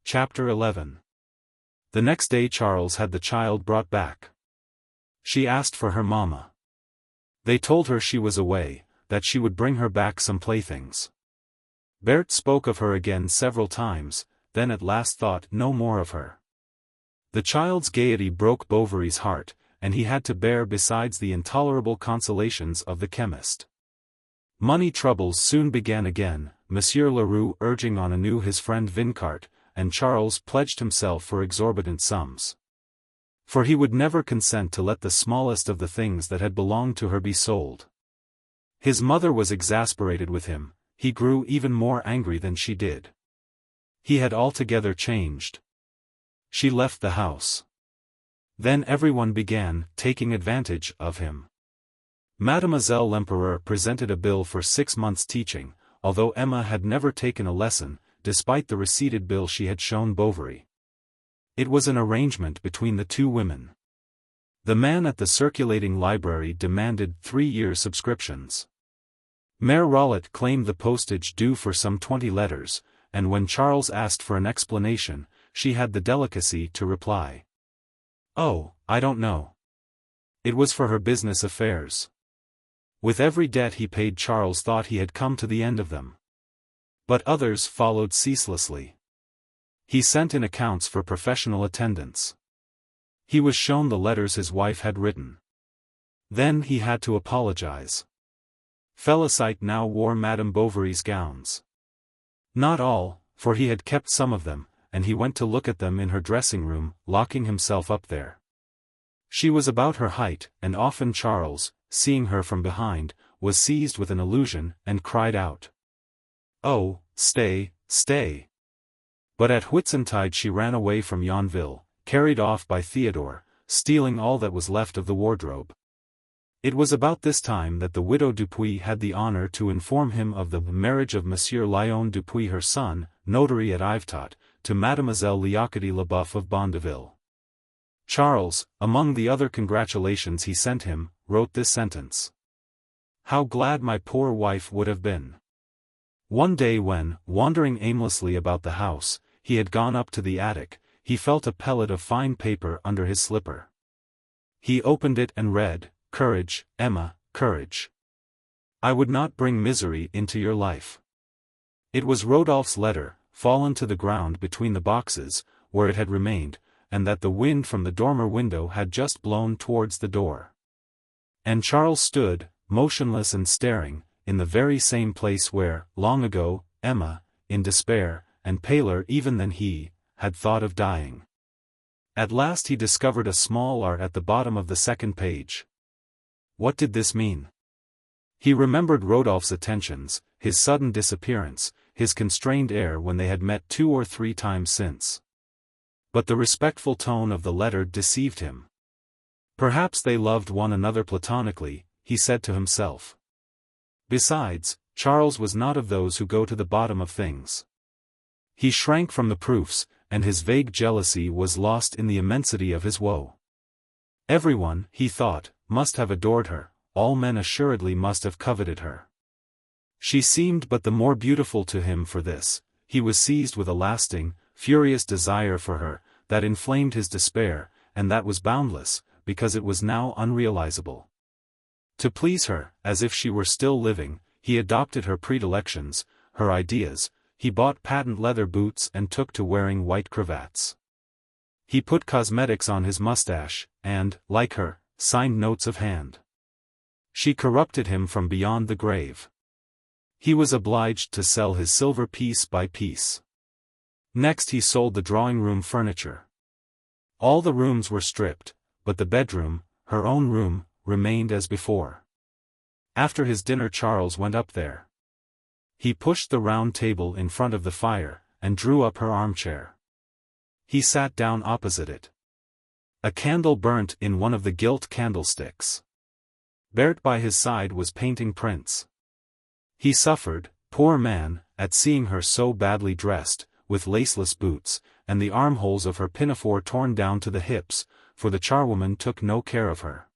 Chapter 11. The next day Charles had the child brought back. She asked for her mamma. They told her she was away, that she would bring her back some playthings. Berthe spoke of her again several times, then at last thought no more of her. The child's gaiety broke Bovary's heart, and he had to bear besides the intolerable consolations of the chemist. Money troubles soon began again, Monsieur Leroux urging on anew his friend Vincart, and Charles pledged himself for exorbitant sums. For he would never consent to let the smallest of the things that had belonged to her be sold. His mother was exasperated with him, he grew even more angry than she did. He had altogether changed. She left the house. Then everyone began taking advantage of him. Mademoiselle Lempereur presented a bill for 6 months' teaching, although Emma had never taken a lesson, despite the receipted bill she had shown Bovary. It was an arrangement between the two women. The man at the circulating library demanded 3-year subscriptions. Mère Rollet claimed the postage due for some 20 letters, and when Charles asked for an explanation, she had the delicacy to reply, "Oh, I don't know." It was for her business affairs. With every debt he paid Charles thought he had come to the end of them. But others followed ceaselessly. He sent in accounts for professional attendance. He was shown the letters his wife had written. Then he had to apologize. Félicite now wore Madame Bovary's gowns. Not all, for he had kept some of them, and he went to look at them in her dressing room, locking himself up there. She was about her height, and often Charles, seeing her from behind, was seized with an illusion, and cried out, "Oh, stay, stay." But at Whitsuntide she ran away from Yonville, carried off by Theodore, stealing all that was left of the wardrobe. It was about this time that the widow Dupuis had the honor to inform him of the marriage of Monsieur Léon Dupuis, her son, notary at Yvetot, to Mademoiselle Léocadie Leboeuf of Bondeville. Charles, among the other congratulations he sent him, wrote this sentence: "How glad my poor wife would have been." One day when, wandering aimlessly about the house, he had gone up to the attic, he felt a pellet of fine paper under his slipper. He opened it and read, "Courage, Emma, courage. I would not bring misery into your life." It was Rodolphe's letter, fallen to the ground between the boxes, where it had remained, and that the wind from the dormer window had just blown towards the door. And Charles stood, motionless and staring, in the very same place where, long ago, Emma, in despair, and paler even than he, had thought of dying. At last he discovered a small R at the bottom of the second page. What did this mean? He remembered Rodolphe's attentions, his sudden disappearance, his constrained air when they had met 2 or 3 times since. But the respectful tone of the letter deceived him. Perhaps they loved one another platonically, he said to himself. Besides, Charles was not of those who go to the bottom of things. He shrank from the proofs, and his vague jealousy was lost in the immensity of his woe. Everyone, he thought, must have adored her, all men assuredly must have coveted her. She seemed but the more beautiful to him for this, he was seized with a lasting, furious desire for her, that inflamed his despair, and that was boundless, because it was now unrealizable. To please her, as if she were still living, he adopted her predilections, her ideas, he bought patent leather boots and took to wearing white cravats. He put cosmetics on his mustache, and, like her, signed notes of hand. She corrupted him from beyond the grave. He was obliged to sell his silver piece by piece. Next he sold the drawing-room furniture. All the rooms were stripped, but the bedroom, her own room, remained as before. After his dinner Charles went up there. He pushed the round table in front of the fire, and drew up her armchair. He sat down opposite it. A candle burnt in one of the gilt candlesticks. Berthe by his side was painting prints. He suffered, poor man, at seeing her so badly dressed, with laceless boots, and the armholes of her pinafore torn down to the hips, for the charwoman took no care of her.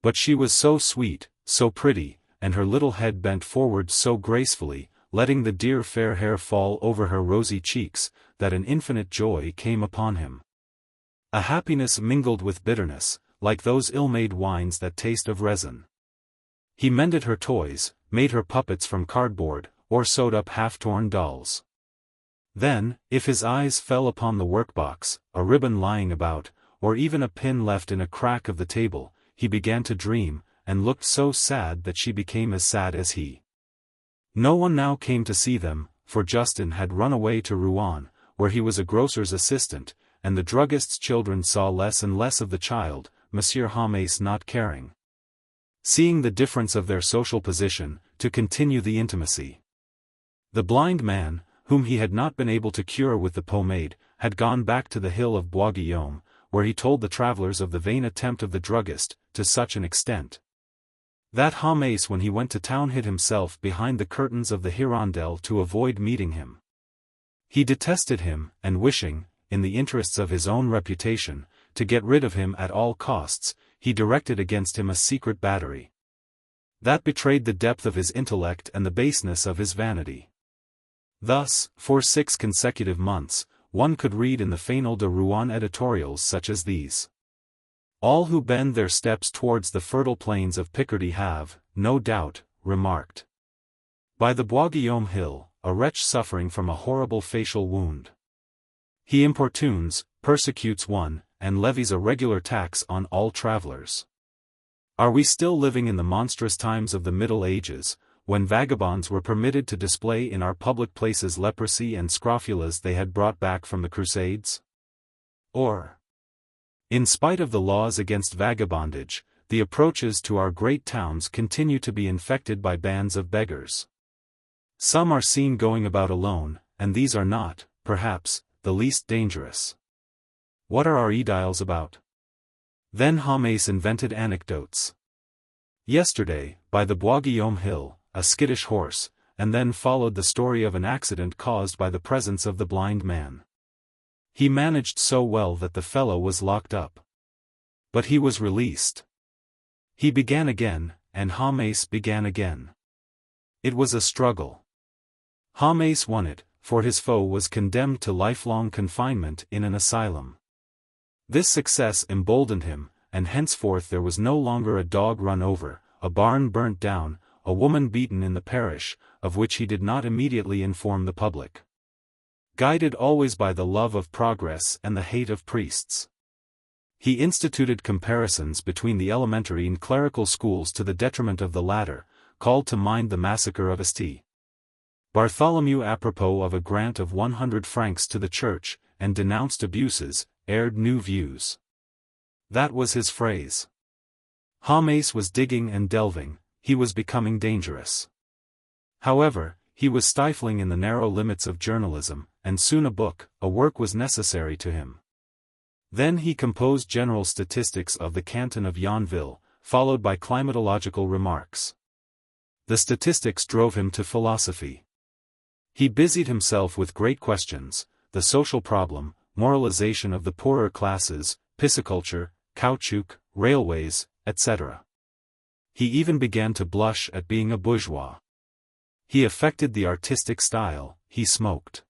But she was so sweet, so pretty, and her little head bent forward so gracefully, letting the dear fair hair fall over her rosy cheeks, that an infinite joy came upon him. A happiness mingled with bitterness, like those ill-made wines that taste of resin. He mended her toys, made her puppets from cardboard, or sewed up half-torn dolls. Then, if his eyes fell upon the workbox, a ribbon lying about, or even a pin left in a crack of the table, he began to dream, and looked so sad that she became as sad as he. No one now came to see them, for Justin had run away to Rouen, where he was a grocer's assistant, and the druggist's children saw less and less of the child, Monsieur Hamais not caring, seeing the difference of their social position, to continue the intimacy. The blind man, whom he had not been able to cure with the pomade, had gone back to the hill of Bois Guillaume, where he told the travelers of the vain attempt of the druggist, to such an extent that Hamais when he went to town hid himself behind the curtains of the Hirondelle to avoid meeting him. He detested him, and wishing, in the interests of his own reputation, to get rid of him at all costs, he directed against him a secret battery that betrayed the depth of his intellect and the baseness of his vanity. Thus, for 6 consecutive months, one could read in the Fanal de Rouen editorials such as these: "All who bend their steps towards the fertile plains of Picardy have, no doubt, remarked, by the Bois Guillaume hill, a wretch suffering from a horrible facial wound. He importunes, persecutes one, and levies a regular tax on all travelers. Are we still living in the monstrous times of the Middle Ages, when vagabonds were permitted to display in our public places leprosy and scrofulas they had brought back from the Crusades? Or, in spite of the laws against vagabondage, the approaches to our great towns continue to be infected by bands of beggars. Some are seen going about alone, and these are not, perhaps, the least dangerous. What are our ediles about?" Then Hamais invented anecdotes. Yesterday, by the Bois Guillaume hill, a skittish horse, and then followed the story of an accident caused by the presence of the blind man. He managed so well that the fellow was locked up. But he was released. He began again, and Hamais began again. It was a struggle. Hamais won it, for his foe was condemned to lifelong confinement in an asylum. This success emboldened him, and henceforth there was no longer a dog run over, a barn burnt down, a woman beaten in the parish, of which he did not immediately inform the public. Guided always by the love of progress and the hate of priests, he instituted comparisons between the elementary and clerical schools to the detriment of the latter, called to mind the massacre of St. Bartholomew apropos of a grant of 100 francs to the church, and denounced abuses, aired new views. That was his phrase. Hamais was digging and delving, he was becoming dangerous. However, he was stifling in the narrow limits of journalism, and soon a work was necessary to him. Then he composed general statistics of the canton of Yonville, followed by climatological remarks. The statistics drove him to philosophy. He busied himself with great questions: the social problem, moralization of the poorer classes, pisciculture, caoutchouc, railways, etc. He even began to blush at being a bourgeois. He affected the artistic style, he smoked.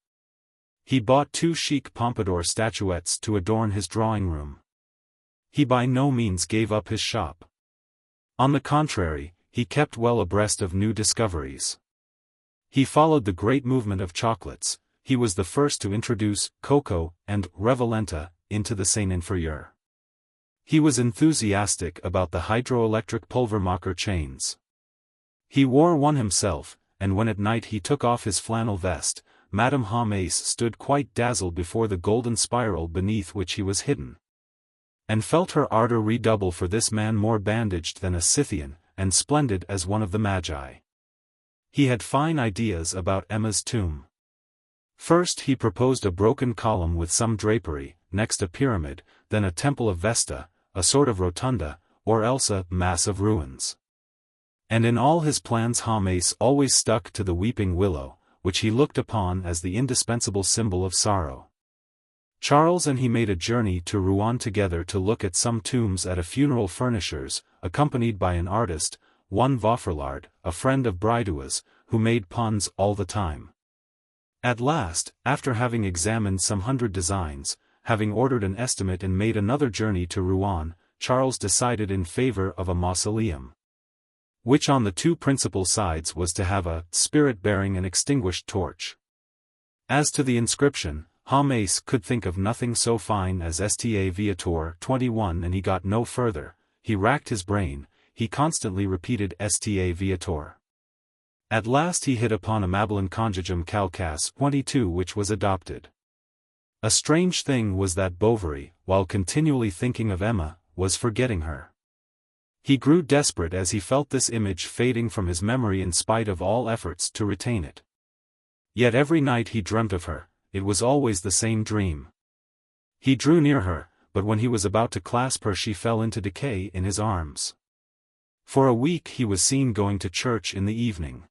He bought 2 chic pompadour statuettes to adorn his drawing room. He by no means gave up his shop. On the contrary, he kept well abreast of new discoveries. He followed the great movement of chocolates. He was the first to introduce cocoa and revalenta into the Seine-Inférieure. He was enthusiastic about the hydroelectric pulvermacher chains. He wore one himself, and when at night he took off his flannel vest, Madame Hamais stood quite dazzled before the golden spiral beneath which he was hidden, and felt her ardor redouble for this man more bandaged than a Scythian, and splendid as one of the Magi. He had fine ideas about Emma's tomb. First he proposed a broken column with some drapery, next a pyramid, then a temple of Vesta, a sort of rotunda, or else a mass of ruins. And in all his plans Hamais always stuck to the weeping willow, which he looked upon as the indispensable symbol of sorrow. Charles and he made a journey to Rouen together to look at some tombs at a funeral furnisher's, accompanied by an artist, one Vauferlard, a friend of Bridois, who made puns all the time. At last, after having examined some 100 designs, having ordered an estimate and made another journey to Rouen, Charles decided in favor of a mausoleum, which on the two principal sides was to have a spirit bearing an extinguished torch. As to the inscription, Haumais could think of nothing so fine as Sta Viator 21, and he got no further. He racked his brain, he constantly repeated Sta Viator. At last he hit upon Amabilum Conjugum Calcas 22, which was adopted. A strange thing was that Bovary, while continually thinking of Emma, was forgetting her. He grew desperate as he felt this image fading from his memory in spite of all efforts to retain it. Yet every night he dreamt of her, it was always the same dream. He drew near her, but when he was about to clasp her she fell into decay in his arms. For a week he was seen going to church in the evening.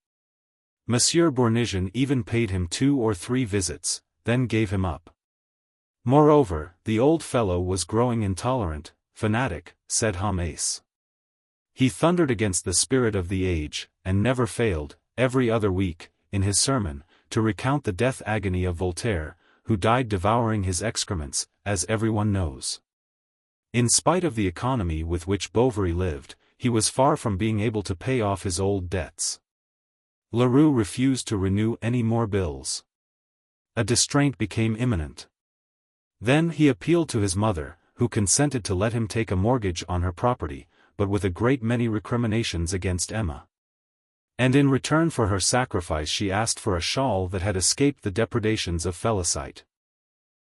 Monsieur Bournisien even paid him 2 or 3 visits, then gave him up. Moreover, the old fellow was growing intolerant, fanatic, said Haumais. He thundered against the spirit of the age, and never failed, every other week, in his sermon, to recount the death agony of Voltaire, who died devouring his excrements, as everyone knows. In spite of the economy with which Bovary lived, he was far from being able to pay off his old debts. Leroux refused to renew any more bills. A distraint became imminent. Then he appealed to his mother, who consented to let him take a mortgage on her property, but with a great many recriminations against Emma. And in return for her sacrifice she asked for a shawl that had escaped the depredations of Félicite.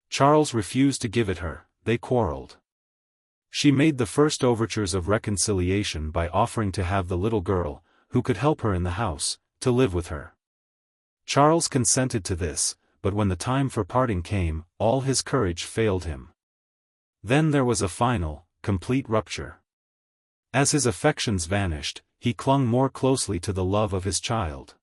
Charles refused to give it her, they quarreled. She made the first overtures of reconciliation by offering to have the little girl, who could help her in the house, to live with her. Charles consented to this, but when the time for parting came, all his courage failed him. Then there was a final, complete rupture. As his affections vanished, he clung more closely to the love of his child.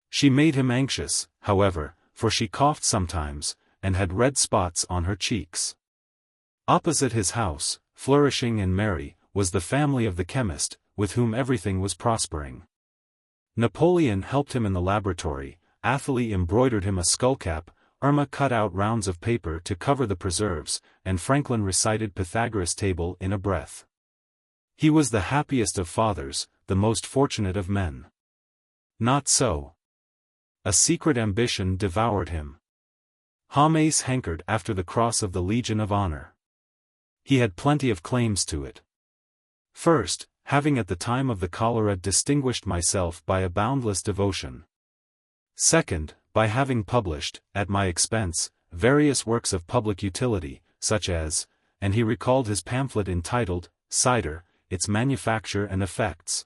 She made him anxious, however, for she coughed sometimes, and had red spots on her cheeks. Opposite his house, flourishing and merry, was the family of the chemist, with whom everything was prospering. Napoleon helped him in the laboratory, Athalie embroidered him a skullcap, Irma cut out rounds of paper to cover the preserves, and Franklin recited Pythagoras' table in a breath. He was the happiest of fathers, the most fortunate of men. Not so. A secret ambition devoured him. Haumais hankered after the cross of the Legion of Honor. He had plenty of claims to it. First, having at the time of the cholera distinguished myself by a boundless devotion. Second, by having published, at my expense, various works of public utility, such as, and he recalled his pamphlet entitled, Cider, its manufacture and effects.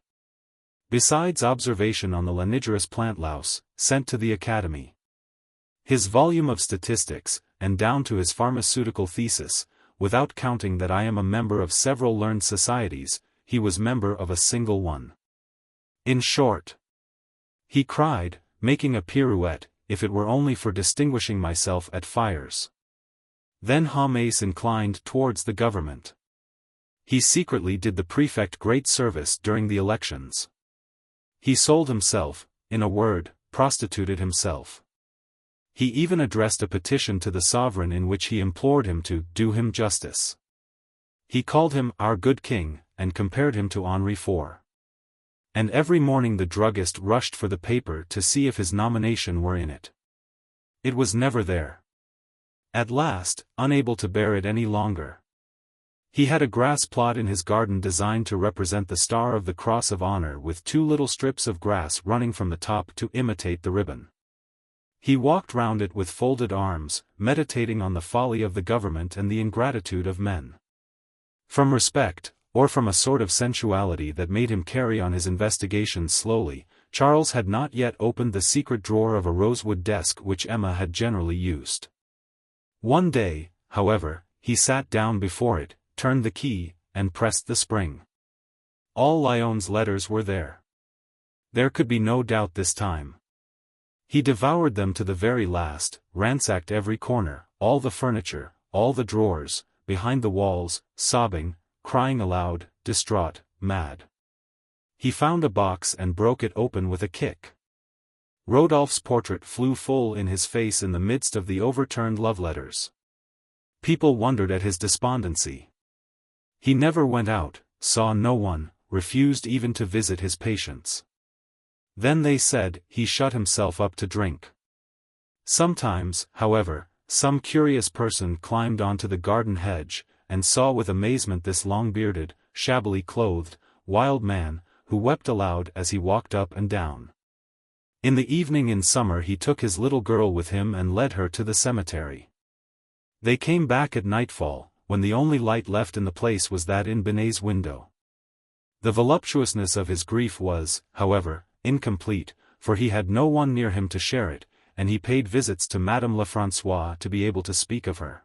Besides observation on the lanigerous plant louse, sent to the Academy. His volume of statistics, and down to his pharmaceutical thesis, without counting that I am a member of several learned societies, he was member of a single one. In short, he cried, making a pirouette, if it were only for distinguishing myself at fires. Then Haumais inclined towards the government. He secretly did the prefect great service during the elections. He sold himself, in a word, prostituted himself. He even addressed a petition to the sovereign in which he implored him to do him justice. He called him our good king, and compared him to Henri IV. And every morning the druggist rushed for the paper to see if his nomination were in it. It was never there. At last, unable to bear it any longer, he had a grass plot in his garden designed to represent the star of the Cross of Honor with 2 little strips of grass running from the top to imitate the ribbon. He walked round it with folded arms, meditating on the folly of the government and the ingratitude of men. From respect, or from a sort of sensuality that made him carry on his investigations slowly, Charles had not yet opened the secret drawer of a rosewood desk which Emma had generally used. One day, however, he sat down before it, turned the key, and pressed the spring. All Lyon's letters were there. There could be no doubt this time. He devoured them to the very last, ransacked every corner, all the furniture, all the drawers, behind the walls, sobbing, crying aloud, distraught, mad. He found a box and broke it open with a kick. Rodolphe's portrait flew full in his face in the midst of the overturned love letters. People wondered at his despondency. He never went out, saw no one, refused even to visit his patients. Then they said, he shut himself up to drink. Sometimes, however, some curious person climbed onto the garden hedge, and saw with amazement this long-bearded, shabbily clothed, wild man, who wept aloud as he walked up and down. In the evening in summer he took his little girl with him and led her to the cemetery. They came back at nightfall, when the only light left in the place was that in Binet's window. The voluptuousness of his grief was, however, incomplete, for he had no one near him to share it, and he paid visits to Madame Lefrançois to be able to speak of her.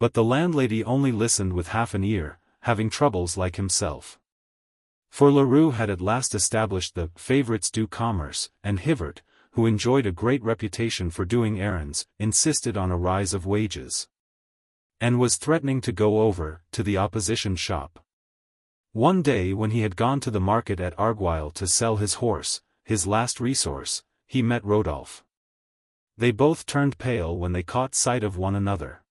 But the landlady only listened with half an ear, having troubles like himself. For Leroux had at last established the favorites du commerce, and Hivert, who enjoyed a great reputation for doing errands, insisted on a rise of wages, and was threatening to go over to the opposition shop. One day when he had gone to the market at Argueil to sell his horse, his last resource, he met Rodolphe. They both turned pale when they caught sight of one another.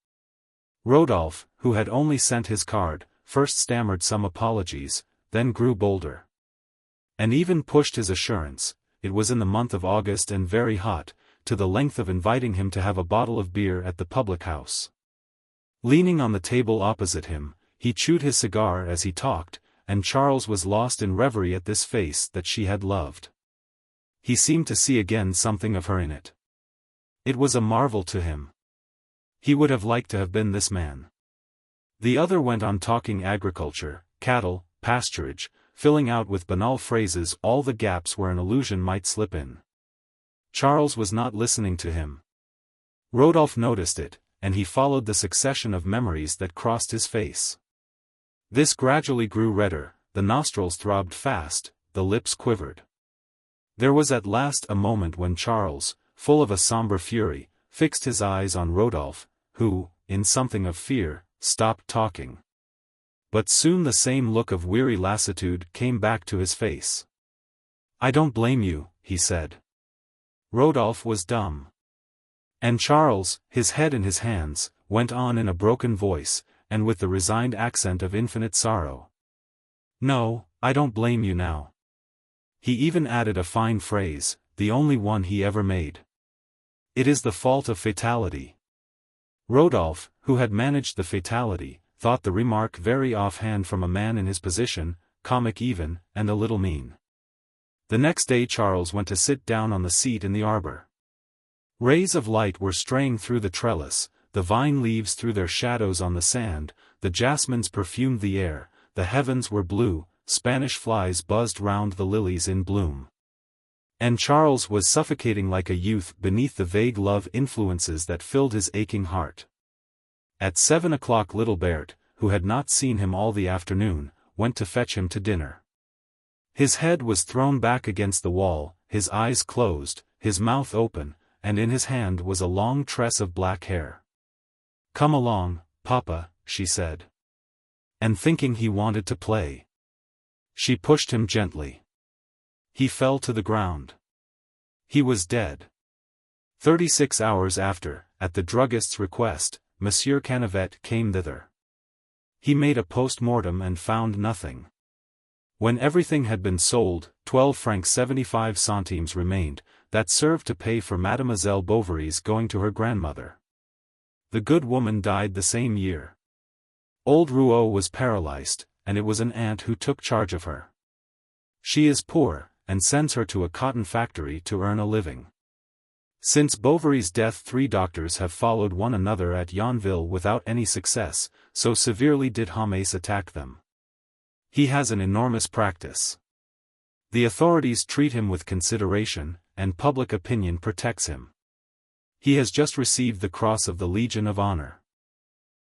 Rodolphe, who had only sent his card, first stammered some apologies, then grew bolder, and even pushed his assurance, it was in the month of August and very hot, to the length of inviting him to have a bottle of beer at the public house. Leaning on the table opposite him, he chewed his cigar as he talked, and Charles was lost in reverie at this face that she had loved. He seemed to see again something of her in it. It was a marvel to him. He would have liked to have been this man. The other went on talking agriculture, cattle, pasturage, filling out with banal phrases all the gaps where an allusion might slip in. Charles was not listening to him. Rodolphe noticed it, and he followed the succession of memories that crossed his face. This gradually grew redder, the nostrils throbbed fast, the lips quivered. There was at last a moment when Charles, full of a sombre fury, fixed his eyes on Rodolphe, who, in something of fear, stopped talking. But soon the same look of weary lassitude came back to his face. "I don't blame you," he said. Rodolphe was dumb. And Charles, his head in his hands, went on in a broken voice, and with the resigned accent of infinite sorrow. "No, I don't blame you now." He even added a fine phrase, the only one he ever made. "It is the fault of fatality." Rodolphe, who had managed the fatality, thought the remark very offhand from a man in his position, comic even, and a little mean. The next day Charles went to sit down on the seat in the arbor. Rays of light were straying through the trellis, the vine leaves threw their shadows on the sand, the jasmines perfumed the air, the heavens were blue, Spanish flies buzzed round the lilies in bloom. And Charles was suffocating like a youth beneath the vague love influences that filled his aching heart. At 7 o'clock little Berthe, who had not seen him all the afternoon, went to fetch him to dinner. His head was thrown back against the wall, his eyes closed, his mouth open, and in his hand was a long tress of black hair. "Come along, Papa," she said. And thinking he wanted to play, she pushed him gently. He fell to the ground. He was dead. 36 hours after, at the druggist's request, Monsieur Canavet came thither. He made a post-mortem and found nothing. When everything had been sold, 12 francs 75 centimes remained, that served to pay for Mademoiselle Bovary's going to her grandmother. The good woman died the same year. Old Rouault was paralyzed, and it was an aunt who took charge of her. She is poor, and sends her to a cotton factory to earn a living. Since Bovary's death 3 doctors have followed one another at Yonville without any success, so severely did Hames attack them. He has an enormous practice. The authorities treat him with consideration, and public opinion protects him. He has just received the Cross of the Legion of Honor.